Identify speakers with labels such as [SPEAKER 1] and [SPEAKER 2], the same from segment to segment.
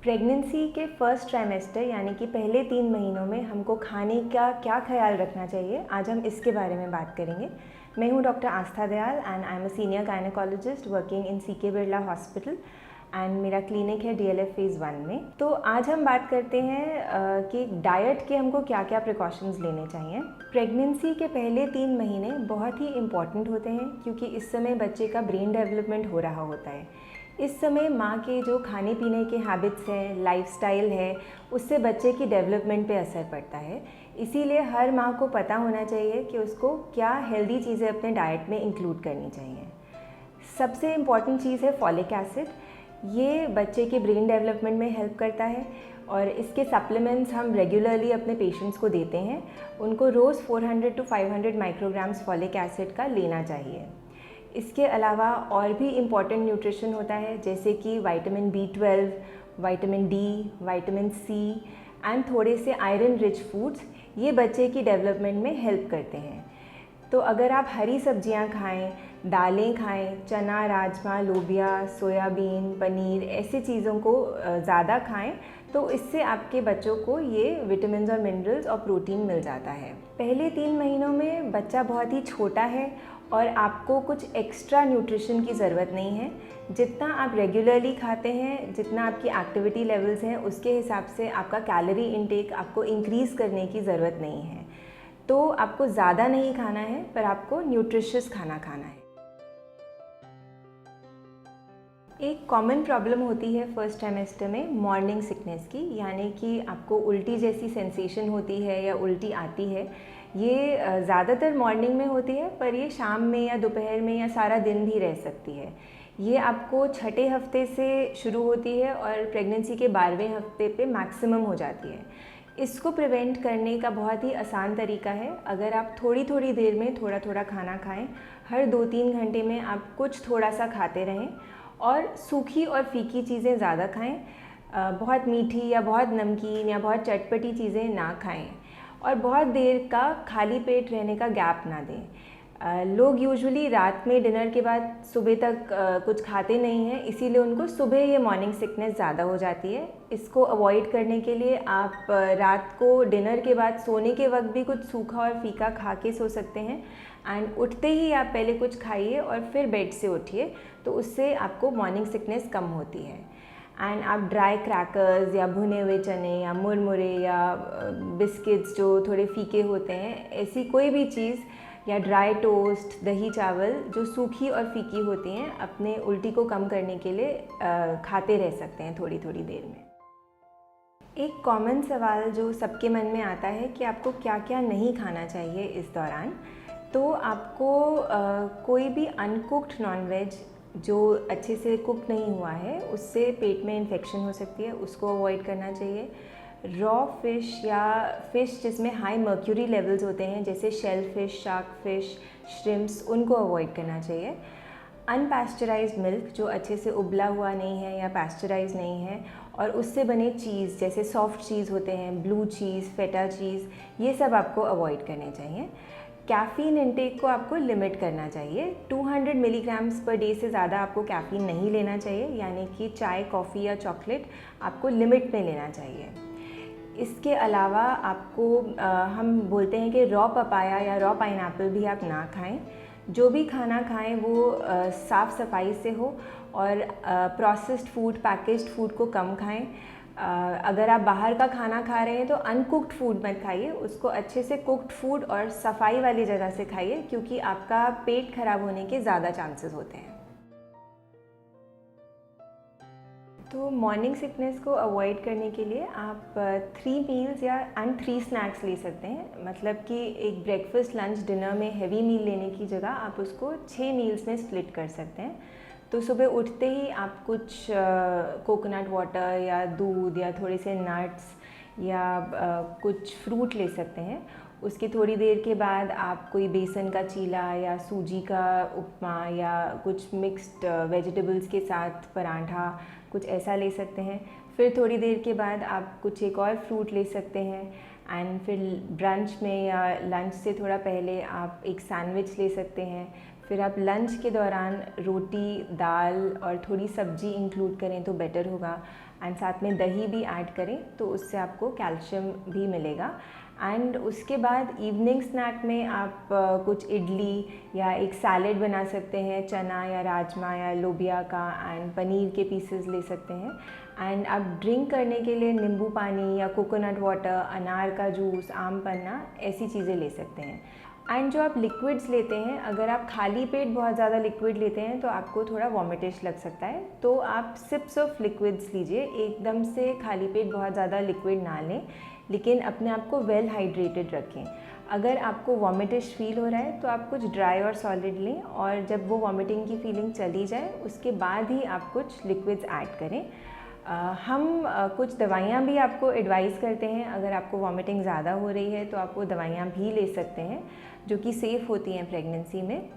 [SPEAKER 1] Pregnancy के first trimester यानी कि पहले 3 महीनों में हमको खाने का क्या ख्याल रखना चाहिए, आज हम इसके बारे में बात करेंगे। मैं हूँ doctor Aastha Dayal and I am a senior gynaecologist working in CK Birla hospital and मेरा क्लिनिक है DLF फेज़ 1 में। तो आज हम बात करते हैं कि डाइट के हमको क्या क्या प्रिकॉशंस लेने चाहिए। प्रेगनेंसी के पहले 3 महीने बहुत ही इम्पॉर्टेंट होते हैं क्योंकि इस समय बच्चे का ब्रेन डेवलपमेंट हो रहा होता है। इस समय माँ के जो खाने पीने के हैबिट्स हैं, लाइफस्टाइल है, उससे बच्चे की डेवलपमेंट पे असर पड़ता है। इसीलिए हर माँ को पता होना चाहिए कि उसको क्या हेल्दी चीज़ें अपने डाइट में इंक्लूड करनी चाहिए। सबसे इम्पॉर्टेंट चीज़ है फॉलिक एसिड। ये बच्चे के ब्रेन डेवलपमेंट में हेल्प करता है और इसके सप्लीमेंट्स हम रेगुलरली अपने पेशेंट्स को देते हैं। उनको रोज़ 400 to 500 माइक्रोग्राम्स फॉलिक एसिड का लेना चाहिए। इसके अलावा और भी इम्पॉर्टेंट न्यूट्रिशन होता है जैसे कि vitamin B12, vitamin D, vitamin C and थोड़े से आयरन रिच फूड्स, ये बच्चे की डेवलपमेंट में हेल्प करते हैं। तो अगर आप हरी सब्जियां खाएं, दालें खाएं, चना, राजमा, लोबिया, सोयाबीन, पनीर, ऐसी चीज़ों को ज़्यादा खाएं तो इससे आपके बच्चों को ये विटामिन्स और मिनरल्स और प्रोटीन मिल जाता है। पहले 3 महीनों में बच्चा बहुत ही छोटा है और आपको कुछ एक्स्ट्रा न्यूट्रिशन की ज़रूरत नहीं है। जितना आप रेगुलरली खाते हैं, जितना आपकी एक्टिविटी लेवल्स हैं, उसके हिसाब से आपका कैलोरी इनटेक आपको इंक्रीज़ करने की ज़रूरत नहीं है। तो आपको ज़्यादा नहीं खाना है पर आपको न्यूट्रिशियस खाना खाना है। एक कॉमन प्रॉब्लम होती है फर्स्ट ट्राइमेस्टर में मॉर्निंग सिकनेस की, यानी कि आपको उल्टी जैसी सेंसेशन होती है या उल्टी आती है। ये ज़्यादातर मॉर्निंग में होती है पर ये शाम में या दोपहर में या सारा दिन भी रह सकती है। ये आपको छठे हफ्ते से शुरू होती है और प्रेगनेंसी के 12वें हफ्ते पे मैक्सिमम हो जाती है। इसको प्रिवेंट करने का बहुत ही आसान तरीका है, अगर आप थोड़ी थोड़ी देर में थोड़ा थोड़ा खाना खाएं, हर 2-3 घंटे में आप कुछ थोड़ा सा खाते रहें और सूखी और फीकी चीज़ें ज़्यादा खाएं। बहुत मीठी या बहुत नमकीन या बहुत चटपटी चीज़ें ना खाएं और बहुत देर का खाली पेट रहने का गैप ना दें। लोग यूजुअली रात में डिनर के बाद सुबह तक कुछ खाते नहीं हैं, इसीलिए उनको सुबह ये मॉर्निंग सिकनेस ज़्यादा हो जाती है। इसको अवॉइड करने के लिए आप रात को डिनर के बाद सोने के वक्त भी कुछ सूखा और फीका खा के सो सकते हैं एंड उठते ही आप पहले कुछ खाइए और फिर बेड से उठिए, तो उससे आपको मॉर्निंग सिकनेस कम होती है। एंड आप ड्राई क्रैकर्स या भुने हुए चने या मुरमुरे या बिस्किट्स जो थोड़े फीके होते हैं, ऐसी कोई भी चीज़ या ड्राई टोस्ट, दही चावल जो सूखी और फीकी होती हैं, अपने उल्टी को कम करने के लिए खाते रह सकते हैं थोड़ी थोड़ी देर में। एक कॉमन सवाल जो सबके मन में आता है कि आपको क्या क्या नहीं खाना चाहिए इस दौरान। तो आपको कोई भी अनकुक्ड नॉनवेज जो अच्छे से कुक नहीं हुआ है, उससे पेट में इन्फेक्शन हो सकती है, उसको अवॉइड करना चाहिए। रॉ फिश या फ़िश जिसमें हाई मर्क्यूरी लेवल्स होते हैं जैसे shell fish, shark fish, shrimps, उनको अवॉइड करना चाहिए। अनपैस्चराइज्ड मिल्क जो अच्छे से उबला हुआ नहीं है या पैस्चराइज नहीं है, और उससे बने चीज़ जैसे सॉफ्ट चीज़ होते हैं, ब्लू चीज़, फेटा चीज़, ये सब आपको अवॉइड करने चाहिए। कैफ़ीन इंटेक को आपको लिमिट करना चाहिए। 200 मिलीग्राम्स पर डे से ज़्यादा आपको कैफ़ीन नहीं लेना चाहिए, यानी कि चाय, कॉफ़ी या चॉकलेट आपको लिमिट में लेना चाहिए। इसके अलावा आपको हम बोलते हैं कि रॉ पपाया या रॉ पाइनएप्पल भी आप ना खाएं। जो भी खाना खाएं वो साफ़ सफाई से हो और प्रोसेस्ड फूड, पैकेज्ड फूड को कम खाएं। अगर आप बाहर का खाना खा रहे हैं तो अनकुक्ड फूड मत खाइए, उसको अच्छे से कुक्ड फूड और सफाई वाली जगह से खाइए, क्योंकि आपका पेट खराब होने के ज़्यादा चांसेस होते हैं। तो मॉर्निंग सिकनेस को अवॉइड करने के लिए आप 3 मील्स या 3 स्नैक्स ले सकते हैं। मतलब कि एक ब्रेकफास्ट, लंच, डिनर में हेवी मील लेने की जगह आप उसको 6 मील्स में स्प्लिट कर सकते हैं। तो सुबह उठते ही आप कुछ कोकोनट वाटर या दूध या थोड़े से नट्स या कुछ फ्रूट ले सकते हैं। उसके थोड़ी देर के बाद आप कोई बेसन का चीला या सूजी का उपमा या कुछ मिक्स्ड वेजिटेबल्स के साथ पराठा, कुछ ऐसा ले सकते हैं। फिर थोड़ी देर के बाद आप कुछ एक और फ्रूट ले सकते हैं एंड फिर ब्रंच में या लंच से थोड़ा पहले आप एक सैंडविच ले सकते हैं। फिर आप लंच के दौरान रोटी, दाल और थोड़ी सब्जी इंक्लूड करें तो बेटर होगा। एंड साथ में दही भी ऐड करें तो उससे आपको कैल्शियम भी मिलेगा। एंड उसके बाद इवनिंग स्नैक में आप कुछ इडली या एक सैलेड बना सकते हैं, चना या राजमा या लोबिया का, एंड पनीर के पीसेस ले सकते हैं। एंड आप ड्रिंक करने के लिए नींबू पानी या कोकोनट वाटर, अनार का जूस, आम पन्ना, ऐसी चीज़ें ले सकते हैं। एंड जो आप लिक्विड्स लेते हैं, अगर आप खाली पेट बहुत ज़्यादा लिक्विड लेते हैं तो आपको थोड़ा वॉमिटिश लग सकता है, तो आप सिप्स ऑफ लिक्विड्स लीजिए। एकदम से खाली पेट बहुत ज़्यादा लिक्विड ना लें, लेकिन अपने आप को वेल हाइड्रेटेड रखें। अगर आपको वॉमिटिश फील हो रहा है तो आप कुछ ड्राई और सॉलिड लें, और जब वो वॉमिटिंग की फीलिंग चली जाए उसके बाद ही आप कुछ लिक्विड्स ऐड करें। हम कुछ दवाइयाँ भी आपको एडवाइस करते हैं। अगर आपको वॉमिटिंग ज़्यादा हो रही है तो आप वो दवाइयाँ भी ले सकते हैं, जो कि सेफ़ होती हैं प्रेगनेंसी में।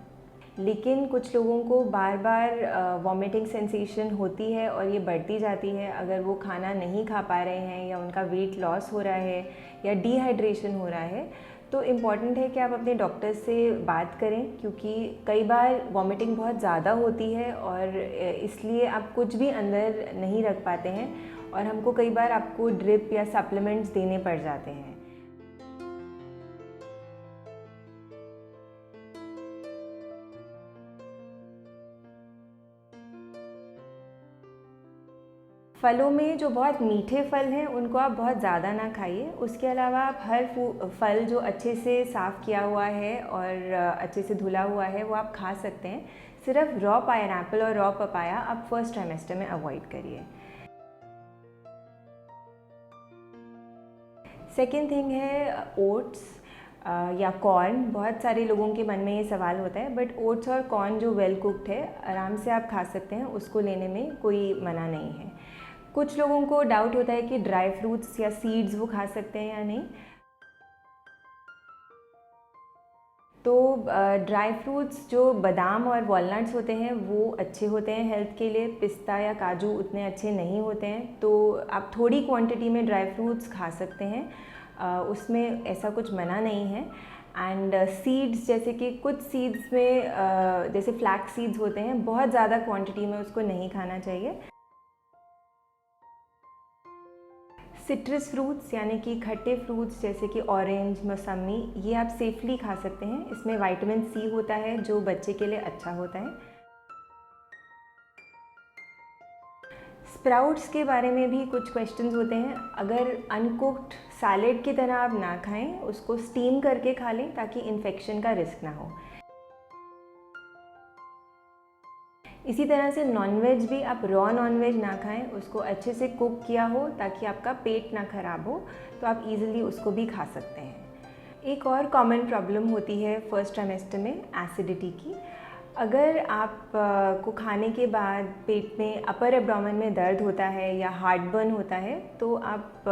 [SPEAKER 1] लेकिन कुछ लोगों को बार बार वॉमिटिंग सेंसेशन होती है और ये बढ़ती जाती है अगर वो खाना नहीं खा पा रहे हैं, या उनका वेट लॉस हो रहा है, या डिहाइड्रेशन हो रहा है। तो इम्पॉर्टेंट है कि आप अपने डॉक्टर से बात करें, क्योंकि कई बार वॉमिटिंग बहुत ज़्यादा होती है और इसलिए आप कुछ भी अंदर नहीं रख पाते हैं, और हमको कई बार आपको ड्रिप या सप्लीमेंट्स देने पड़ जाते हैं। फलों में जो बहुत मीठे फल हैं उनको आप बहुत ज़्यादा ना खाइए। उसके अलावा आप हर फल जो अच्छे से साफ़ किया हुआ है और अच्छे से धुला हुआ है वो आप खा सकते हैं। सिर्फ रॉ पाइनएप्पल और रॉ पपाया आप फर्स्ट ट्राइमेस्टर में अवॉइड करिए। सेकेंड थिंग है ओट्स या कॉर्न। बहुत सारे लोगों के मन में ये सवाल होता है, बट ओट्स और कॉर्न जो वेल कुक्ड है आराम से आप खा सकते हैं, उसको लेने में कोई मना नहीं है। कुछ लोगों को डाउट होता है कि ड्राई फ्रूट्स या सीड्स वो खा सकते हैं या नहीं। तो ड्राई फ्रूट्स जो बादाम और वॉलनट्स होते हैं वो अच्छे होते हैं हेल्थ के लिए। पिस्ता या काजू उतने अच्छे नहीं होते हैं, तो आप थोड़ी क्वांटिटी में ड्राई फ्रूट्स खा सकते हैं, उसमें ऐसा कुछ मना नहीं है। एंड सीड्स, जैसे कि कुछ सीड्स में जैसे फ्लैक्स सीड्स होते हैं, बहुत ज़्यादा क्वांटिटी में उसको नहीं खाना चाहिए। सिट्रस फ्रूट्स यानी कि खट्टे फ्रूट्स जैसे कि ऑरेंज, मौसमी, ये आप सेफली खा सकते हैं। इसमें विटामिन सी होता है जो बच्चे के लिए अच्छा होता है। स्प्राउट्स के बारे में भी कुछ क्वेश्चंस होते हैं। अगर अनकुक्ड सैलेड की तरह आप ना खाएं, उसको स्टीम करके खा लें ताकि इन्फेक्शन का रिस्क ना हो। इसी तरह से नॉनवेज भी आप रॉ नॉनवेज ना खाएं, उसको अच्छे से कुक किया हो ताकि आपका पेट ना ख़राब हो, तो आप इजीली उसको भी खा सकते हैं। एक और कॉमन प्रॉब्लम होती है फर्स्ट ट्राइमेस्टर में एसिडिटी की। अगर आप को खाने के बाद पेट में अपर एब्डोमेन में दर्द होता है या हार्टबर्न होता है, तो आप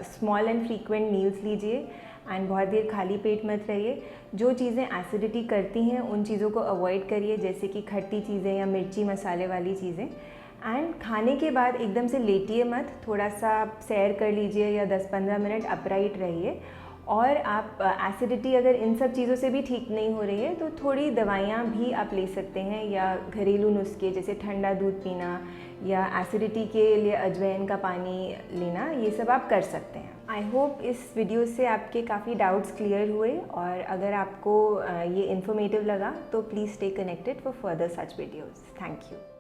[SPEAKER 1] स्मॉल एंड फ्रीक्वेंट मील्स लीजिए एंड बहुत देर खाली पेट मत रहिए। जो चीज़ें एसिडिटी करती हैं उन चीज़ों को अवॉइड करिए, जैसे कि खट्टी चीज़ें या मिर्ची मसाले वाली चीज़ें। एंड खाने के बाद एकदम से लेटिए मत, थोड़ा सा सैर कर लीजिए या 10-15 मिनट अपराइट रहिए। और आप एसिडिटी अगर इन सब चीज़ों से भी ठीक नहीं हो रही है तो थोड़ी दवाइयाँ भी आप ले सकते हैं, या घरेलू नुस्खे जैसे ठंडा दूध पीना या एसिडिटी के लिए अजवाइन का पानी लेना, ये सब आप कर सकते हैं। आई होप इस वीडियो से आपके काफ़ी डाउट्स क्लियर हुए, और अगर आपको ये इन्फॉर्मेटिव लगा तो please stay connected for further such videos. Thank you.